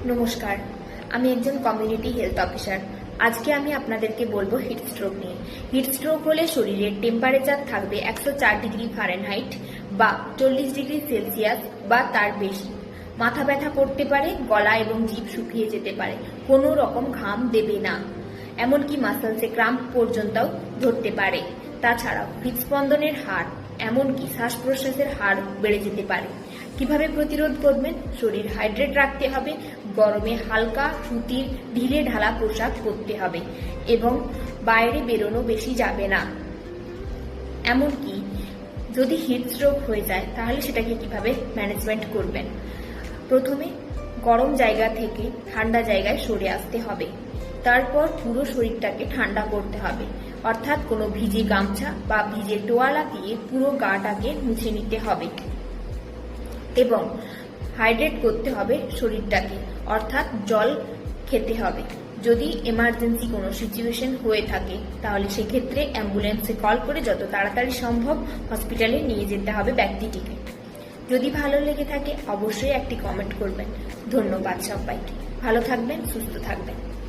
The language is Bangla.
নমস্কার, আমি একজন কমিউনিটি হেলথ অফিসার। আজকে আমি আপনাদেরকে বলবো হিট স্ট্রোক নিয়ে। হিট স্ট্রোক হলে শরীরের টেম্পারেচার থাকবে 104 ডিগ্রি ফারেনহাইট বা 40 ডিগ্রি সেলসিয়াস বা তার বেশি। মাথা ব্যথা করতে পারে, গলা এবং জিভ শুকিয়ে যেতে পারে, কোনো রকম ঘাম দেবে না, এমনকি মাসলসে ক্রাম্প পর্যন্তও ধরতে পারে। তাছাড়াও হৃদস্পন্দনের হার এমনকি শ্বাস প্রশ্বাসের হার বেড়ে যেতে পারে। কিভাবে প্রতিরোধ করবেন? শরীর হাইড্রেট রাখতে হবে, গরমে হালকা সুতির ঢিলে ঢালা পোশাক পরতে হবে এবং বাইরে বেরোনো বেশি যাবে না। এমনকি যদি হিট স্ট্রোক হয়ে যায় তাহলে সেটাকে কিভাবে ম্যানেজমেন্ট করবেন? প্রথমে গরম জায়গা থেকে ঠান্ডা জায়গায় সরে আসতে হবে। তারপর পুরো শরীরটাকে ঠান্ডা করতে হবে, অর্থাৎ কোনো ভিজে গামছা বা ভিজে তোয়ালা দিয়ে পুরো গাটাকে মুছে নিতে হবে এবং হাইড্রেট করতে হবে শরীরটাকে, অর্থাৎ জল খেতে হবে। যদি এমার্জেন্সি কোনো সিচুয়েশন হয়ে থাকে তাহলে সেক্ষেত্রে অ্যাম্বুলেন্সে কল করে যত তাড়াতাড়ি সম্ভব হসপিটালে নিয়ে যেতে হবে ব্যক্তিটিকে। যদি ভালো লেগে থাকে অবশ্যই একটি কমেন্ট করবেন। ধন্যবাদ সবাইকে। ভালো থাকবেন, সুস্থ থাকবেন।